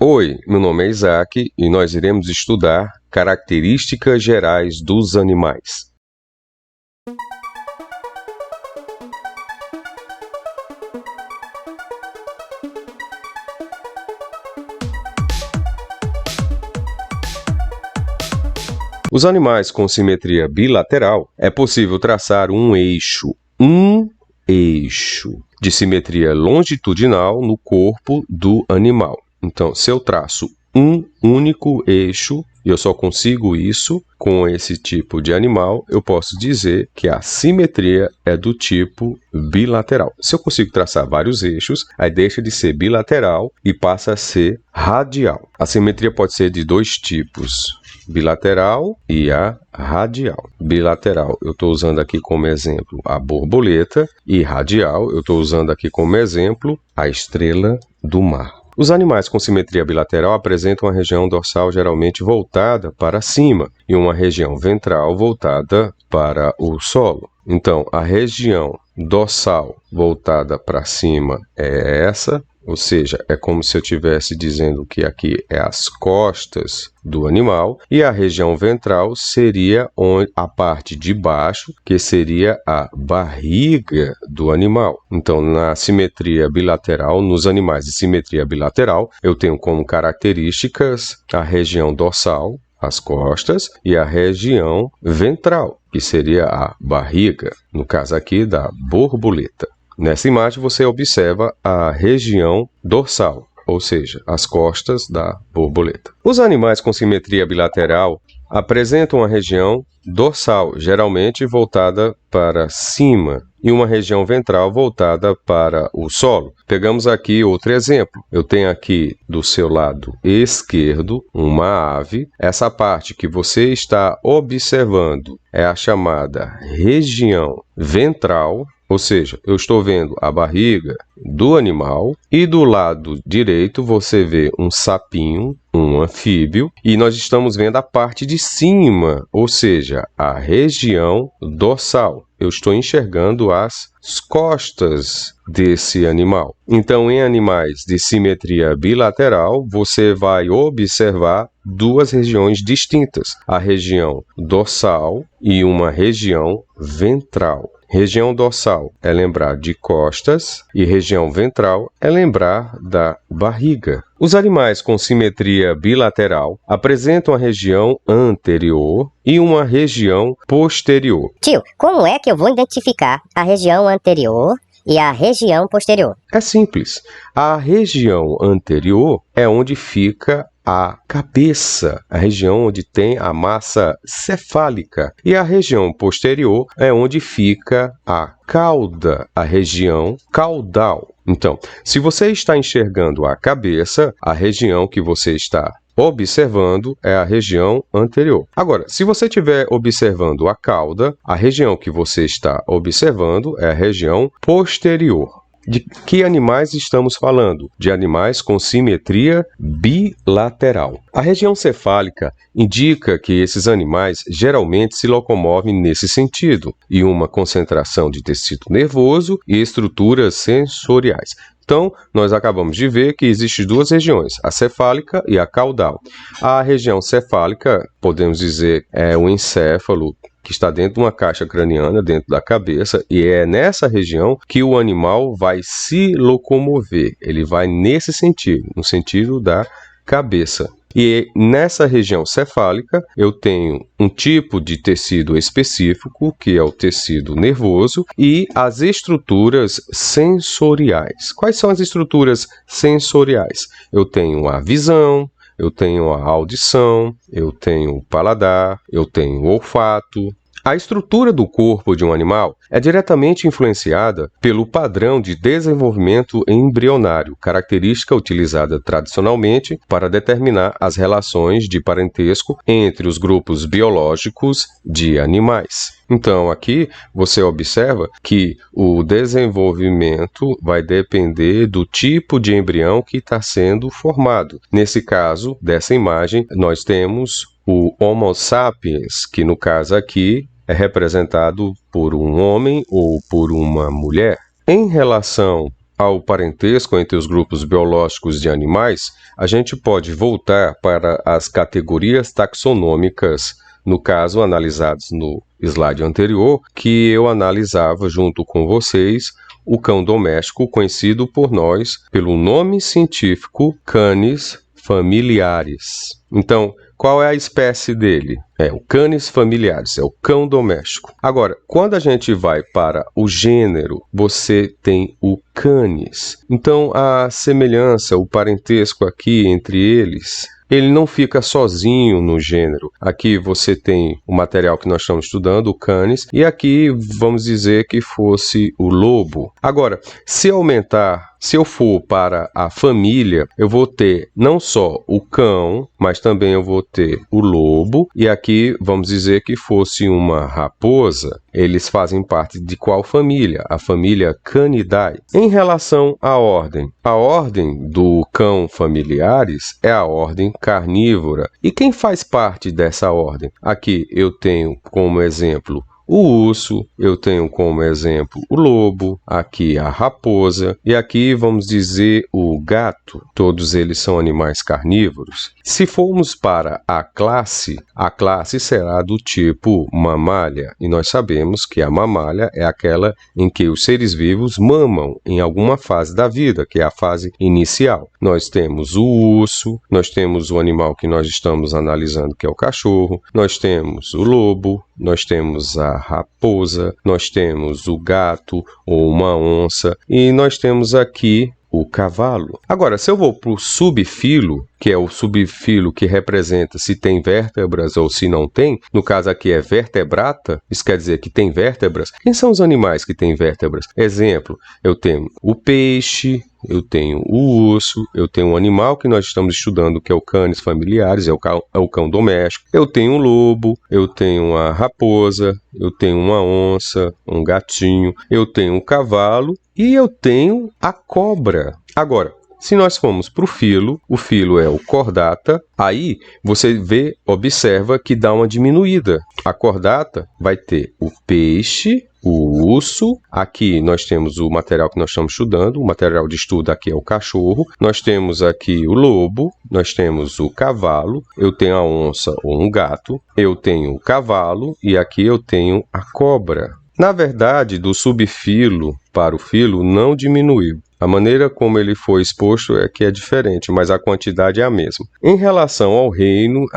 Oi, meu nome é Isaac e nós iremos estudar características gerais dos animais. Os animais com simetria bilateral é possível traçar um eixo de simetria longitudinal no corpo do animal. Então, se eu traço um único eixo, e eu só consigo isso com esse tipo de animal, eu posso dizer que a simetria é do tipo bilateral. Se eu consigo traçar vários eixos, aí deixa de ser bilateral e passa a ser radial. A simetria pode ser de dois tipos, bilateral e a radial. Bilateral eu estou usando aqui como exemplo a borboleta e radial eu estou usando aqui como exemplo a estrela do mar. Os animais com simetria bilateral apresentam uma região dorsal geralmente voltada para cima e uma região ventral voltada para o solo. Então, a região dorsal voltada para cima é essa, ou seja, é como se eu estivesse dizendo que aqui é as costas do animal, e a região ventral seria a parte de baixo, que seria a barriga do animal. Então, na simetria bilateral, nos animais de simetria bilateral, eu tenho como características a região dorsal, as costas, e a região ventral, que seria a barriga, no caso aqui da borboleta. Nessa imagem você observa a região dorsal, ou seja, as costas da borboleta. Os animais com simetria bilateral apresentam uma região dorsal, geralmente voltada para cima, e uma região ventral voltada para o solo. Pegamos aqui outro exemplo. Eu tenho aqui do seu lado esquerdo uma ave. Essa parte que você está observando é a chamada região ventral, ou seja, eu estou vendo a barriga do animal, e do lado direito você vê um sapinho, um anfíbio, e nós estamos vendo a parte de cima, ou seja, a região dorsal. Eu estou enxergando as costas desse animal. Então, em animais de simetria bilateral, você vai observar duas regiões distintas, a região dorsal e uma região ventral. Região dorsal é lembrar de costas e região ventral é lembrar da barriga. Os animais com simetria bilateral apresentam a região anterior e uma região posterior. Tio, como é que eu vou identificar a região anterior e a região posterior? É simples. A região anterior é onde fica a cabeça, a região onde tem a massa cefálica, e a região posterior é onde fica a cauda, a região caudal. Então, se você está enxergando a cabeça, a região que você está observando é a região anterior. Agora, se você estiver observando a cauda, a região que você está observando é a região posterior. De que animais estamos falando? De animais com simetria bilateral. A região cefálica indica que esses animais geralmente se locomovem nesse sentido, e uma concentração de tecido nervoso e estruturas sensoriais. Então, nós acabamos de ver que existem duas regiões, a cefálica e a caudal. A região cefálica, podemos dizer, é o encéfalo, que está dentro de uma caixa craniana, dentro da cabeça, e é nessa região que o animal vai se locomover. Ele vai nesse sentido, no sentido da cabeça. E nessa região cefálica, eu tenho um tipo de tecido específico, que é o tecido nervoso, e as estruturas sensoriais. Quais são as estruturas sensoriais? Eu tenho a visão, eu tenho a audição, eu tenho o paladar, eu tenho o olfato. A estrutura do corpo de um animal é diretamente influenciada pelo padrão de desenvolvimento embrionário, característica utilizada tradicionalmente para determinar as relações de parentesco entre os grupos biológicos de animais. Então, aqui você observa que o desenvolvimento vai depender do tipo de embrião que está sendo formado. Nesse caso, dessa imagem, nós temos o Homo sapiens, que no caso aqui é representado por um homem ou por uma mulher. Em relação ao parentesco entre os grupos biológicos de animais, a gente pode voltar para as categorias taxonômicas, no caso, analisados no slide anterior, que eu analisava junto com vocês o cão doméstico, conhecido por nós pelo nome científico Canis familiaris. Então, qual é a espécie dele? É o Canis familiaris, é o cão doméstico. Agora, quando a gente vai para o gênero, você tem o Canis. Então, a semelhança, o parentesco aqui entre eles, ele não fica sozinho no gênero. Aqui você tem o material que nós estamos estudando, o Canis, e aqui vamos dizer que fosse o lobo. Agora, se eu for para a família, eu vou ter não só o cão, mas também eu vou ter o lobo, e aqui vamos dizer que fosse uma raposa. Eles fazem parte de qual família? A família Canidae. Em relação à ordem, a ordem do cão familiares é a ordem carnívora. E quem faz parte dessa ordem? Aqui eu tenho como exemplo o urso, eu tenho como exemplo o lobo, aqui a raposa e aqui vamos dizer o gato. Todos eles são animais carnívoros. Se formos para a classe será do tipo mamália. E nós sabemos que a mamália é aquela em que os seres vivos mamam em alguma fase da vida, que é a fase inicial. Nós temos o urso, nós temos o animal que nós estamos analisando, que é o cachorro, nós temos o lobo, nós temos a raposa, nós temos o gato ou uma onça e nós temos aqui o cavalo. Agora, se eu vou para o subfilo, que é o subfilo que representa se tem vértebras ou se não tem, no caso aqui é vertebrata, isso quer dizer que tem vértebras. Quem são os animais que têm vértebras? Exemplo, eu tenho o peixe, eu tenho o urso, eu tenho um animal que nós estamos estudando, que é o Canis familiaris, é o cão doméstico, eu tenho um lobo, eu tenho a raposa, eu tenho uma onça, um gatinho, eu tenho um cavalo e eu tenho a cobra. Agora, se nós formos para o filo é o cordata, aí você observa que dá uma diminuída. A cordata vai ter o peixe, o urso, aqui nós temos o material que nós estamos estudando, o material de estudo aqui é o cachorro, nós temos aqui o lobo, nós temos o cavalo, eu tenho a onça ou um gato, eu tenho o cavalo e aqui eu tenho a cobra. Na verdade, do subfilo para o filo não diminuiu. A maneira como ele foi exposto é que é diferente, mas a quantidade é a mesma. Em relação ao reino,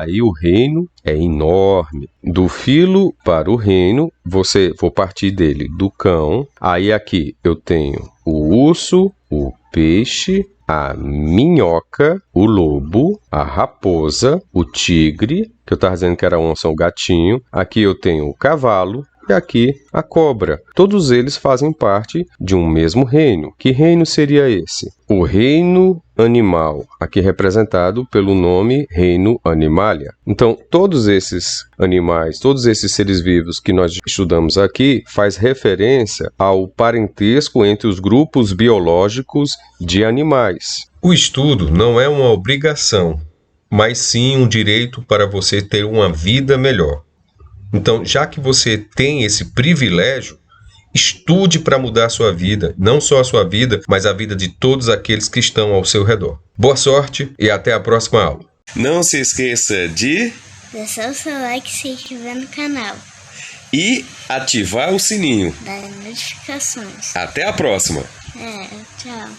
e o reino é enorme. Do filo para o reino, vou partir dele do cão. Aí aqui eu tenho o urso, o peixe, a minhoca, o lobo, a raposa, o tigre, que eu estava dizendo que era a onça ou o gatinho. Aqui eu tenho o cavalo. E aqui a cobra. Todos eles fazem parte de um mesmo reino. Que reino seria esse? O reino animal, aqui representado pelo nome Reino Animalia. Então, todos esses animais, todos esses seres vivos que nós estudamos aqui, faz referência ao parentesco entre os grupos biológicos de animais. O estudo não é uma obrigação, mas sim um direito para você ter uma vida melhor. Então, já que você tem esse privilégio, estude para mudar a sua vida. Não só a sua vida, mas a vida de todos aqueles que estão ao seu redor. Boa sorte e até a próxima aula. Não se esqueça de deixar o seu like se inscrever no canal e ativar o sininho das notificações. Até a próxima. Tchau.